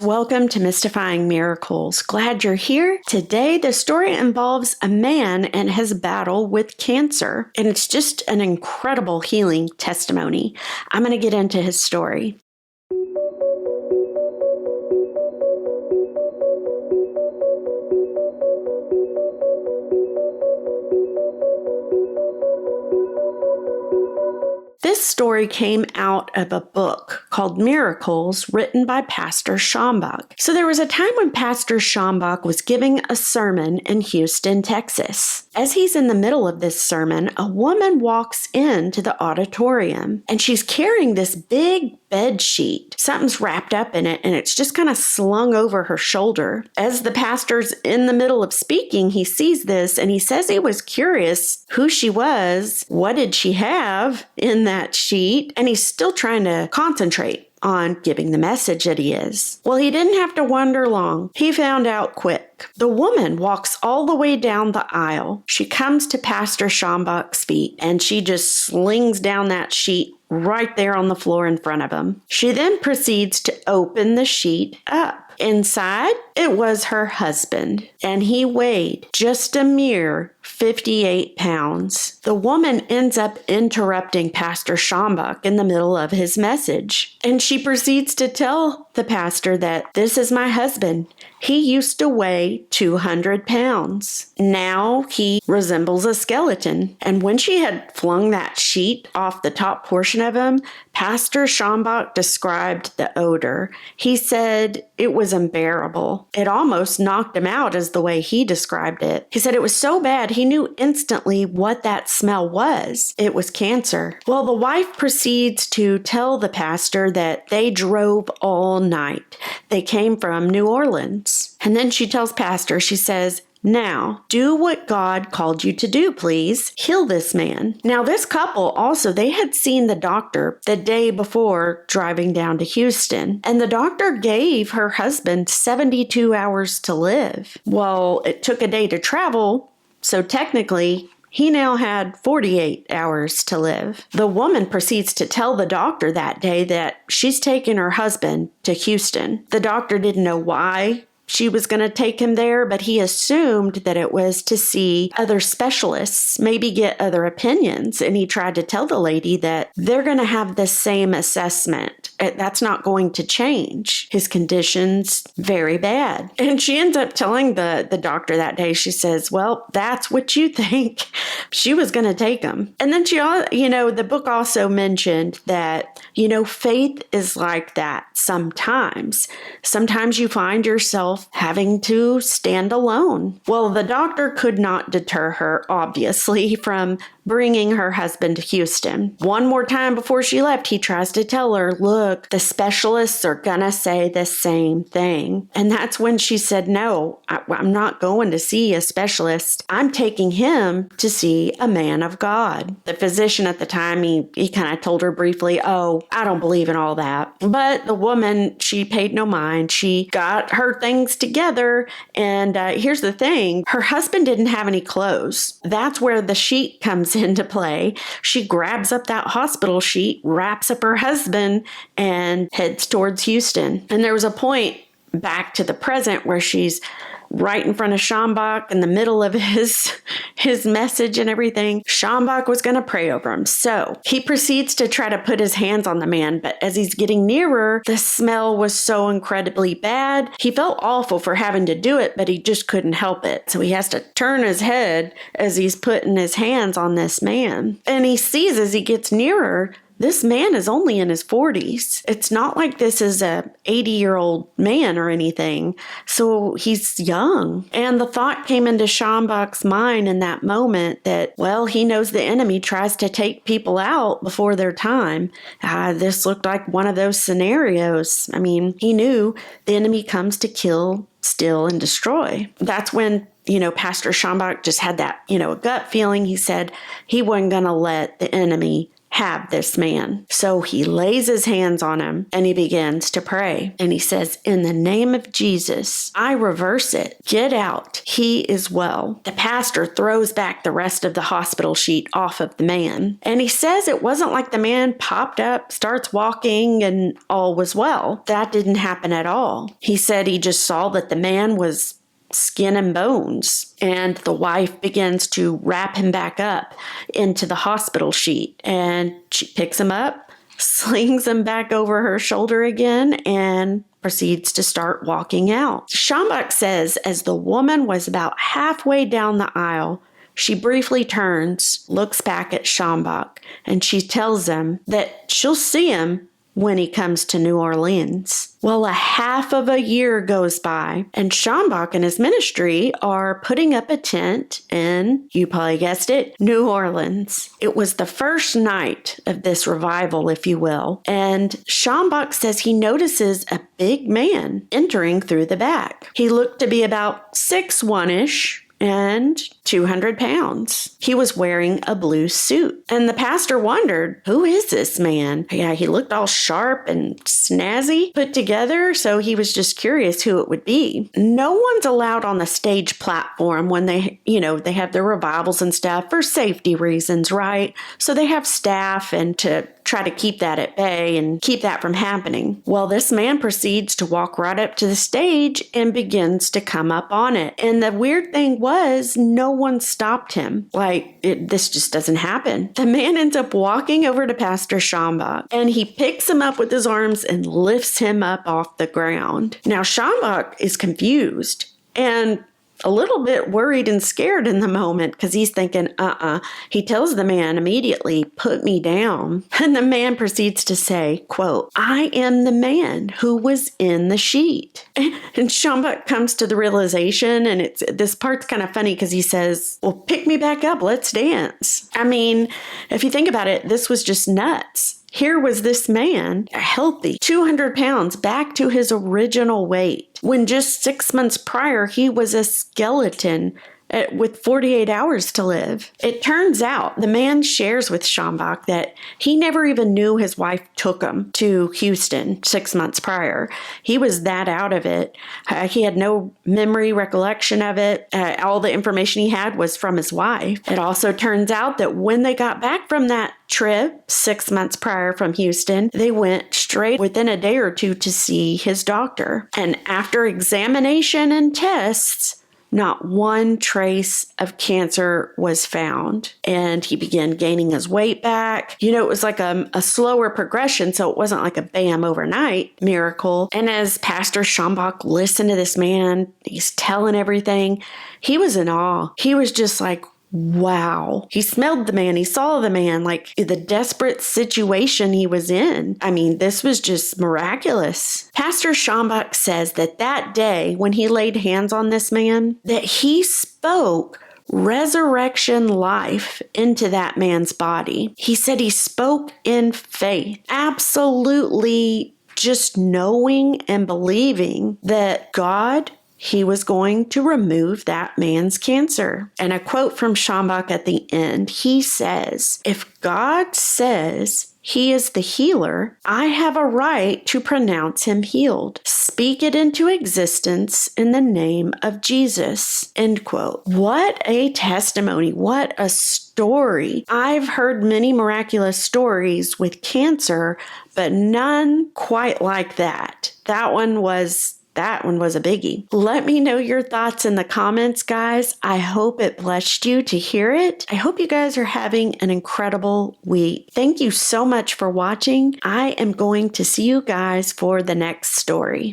Welcome to Mystifying Miracles. Glad you're here. Today, the story involves a man and his battle with cancer, and it's just an incredible healing testimony. I'm going to get into his story. This story came out of a book called Miracles, written by Pastor Schambach. So there was a time when Pastor Schambach was giving a sermon in Houston, Texas. As he's in the middle of this sermon, a woman walks into the auditorium, and she's carrying this big bed sheet. Something's wrapped up in it, and it's just kind of slung over her shoulder. As the pastor's in the middle of speaking, he sees this, and he says he was curious who she was, what did she have in that sheet, and he's still trying to concentrate on giving the message that he is. Well, he didn't have to wonder long. He found out quick. The woman walks all the way down the aisle. She comes to Pastor Schambach's feet, and she just slings down that sheet right there on the floor in front of him. She then proceeds to open the sheet up. Inside, it was her husband, and he weighed just a mere 58 pounds. The woman ends up interrupting Pastor Schambach in the middle of his message, and she proceeds to tell the pastor that this is my husband. He used to weigh 200 pounds. Now he resembles a skeleton. And when she had flung that sheet off the top portion of him, Pastor Schambach described the odor. He said it was unbearable. It almost knocked him out, is the way he described it. He said it was so bad he knew instantly what that smell was. It was cancer. Well, the wife proceeds to tell the pastor that they drove all night. They came from New Orleans. And then she tells Pastor, she says, "Now, do what God called you to do, please. Heal this man." Now, this couple also, they had seen the doctor the day before driving down to Houston, and the doctor gave her husband 72 hours to live. Well, it took a day to travel, so technically, he now had 48 hours to live. The woman proceeds to tell the doctor that day that she's taking her husband to Houston. The doctor didn't know why she was going to take him there, but he assumed that it was to see other specialists, maybe get other opinions. And he tried to tell the lady that they're going to have the same assessment. That's not going to change. His condition's very bad. And she ends up telling the doctor that day, she says, "Well, that's what you think." She was going to take him. And then she, the book also mentioned that, faith is like that sometimes. Sometimes you find yourself having to stand alone. Well, the doctor could not deter her, obviously, from bringing her husband to Houston. One more time before she left, he tries to tell her, "Look, the specialists are gonna say the same thing." And that's when she said, "No, I'm not going to see a specialist. I'm taking him to see a man of God." The physician at the time, he kind of told her briefly, "Oh, I don't believe in all that." But the woman, she paid no mind. She got her things together. And here's the thing. Her husband didn't have any clothes. That's where the sheet comes into play. She grabs up that hospital sheet, wraps up her husband, and heads towards Houston. And there was a point back to the present where she's right in front of Schambach in the middle of his message and everything. Schambach was going to pray over him. So he proceeds to try to put his hands on the man. But as he's getting nearer, the smell was so incredibly bad. He felt awful for having to do it, but he just couldn't help it. So he has to turn his head as he's putting his hands on this man. And he sees as he gets nearer, this man is only in his 40s. It's not like this is a 80-year-old man or anything. So he's young. And the thought came into Schambach's mind in that moment that, well, he knows the enemy tries to take people out before their time. This looked like one of those scenarios. I mean, he knew the enemy comes to kill, steal, and destroy. That's when Pastor Schambach just had that, gut feeling. He said he wasn't going to let the enemy have this man. So he lays his hands on him and he begins to pray. And he says, in the name of Jesus, I reverse it. Get out. He is well. The pastor throws back the rest of the hospital sheet off of the man. And he says it wasn't like the man popped up, starts walking, and all was well. That didn't happen at all. He said he just saw that the man was skin and bones. And the wife begins to wrap him back up into the hospital sheet. And she picks him up, slings him back over her shoulder again, and proceeds to start walking out. Schambach says as the woman was about halfway down the aisle, she briefly turns, looks back at Schambach, and she tells him that she'll see him when he comes to New Orleans. Well, a half of a year goes by, and Schambach and his ministry are putting up a tent in, you probably guessed it, New Orleans. It was the first night of this revival, if you will, and Schambach says he notices a big man entering through the back. He looked to be about 6'1"-ish, and 200 pounds. He was wearing a blue suit. And the pastor wondered, who is this man? Yeah, he looked all sharp and snazzy put together, so he was just curious who it would be. No one's allowed on the stage platform when they have their revivals and stuff for safety reasons, right? So they have staff and to try to keep that at bay and keep that from happening. Well, this man proceeds to walk right up to the stage and begins to come up on it. And the weird thing was, no one stopped him. This just doesn't happen. The man ends up walking over to Pastor Schambach, and he picks him up with his arms and lifts him up off the ground. Now, Schambach is confused and a little bit worried and scared in the moment because he's thinking, He tells the man immediately, put me down. And the man proceeds to say, quote, I am the man who was in the sheet. And Schambach comes to the realization, and this part's kind of funny because he says, well, pick me back up. Let's dance. I mean, if you think about it, this was just nuts. Here was this man, healthy, 200 pounds, back to his original weight, when just 6 months prior, he was a skeleton with 48 hours to live. It turns out the man shares with Schambach that he never even knew his wife took him to Houston 6 months prior. He was that out of it. He had no memory recollection of it. All the information he had was from his wife. It also turns out that when they got back from that trip 6 months prior from Houston, they went straight within a day or two to see his doctor. And after examination and tests, not one trace of cancer was found, and he began gaining his weight back. It was like a slower progression, so it wasn't like a bam overnight miracle. And as Pastor Schambach listened to this man, he's telling everything, he was in awe. He was just like, wow. He smelled the man. He saw the man, like the desperate situation he was in. I mean, this was just miraculous. Pastor Schambach says that day when he laid hands on this man, that he spoke resurrection life into that man's body. He said he spoke in faith, absolutely just knowing and believing that he was going to remove that man's cancer. And a quote from Schambach at the end, he says, if God says he is the healer, I have a right to pronounce him healed. Speak it into existence in the name of Jesus. End quote. What a testimony. What a story. I've heard many miraculous stories with cancer, but none quite like that. That one was a biggie. Let me know your thoughts in the comments, guys. I hope it blessed you to hear it. I hope you guys are having an incredible week. Thank you so much for watching. I am going to see you guys for the next story.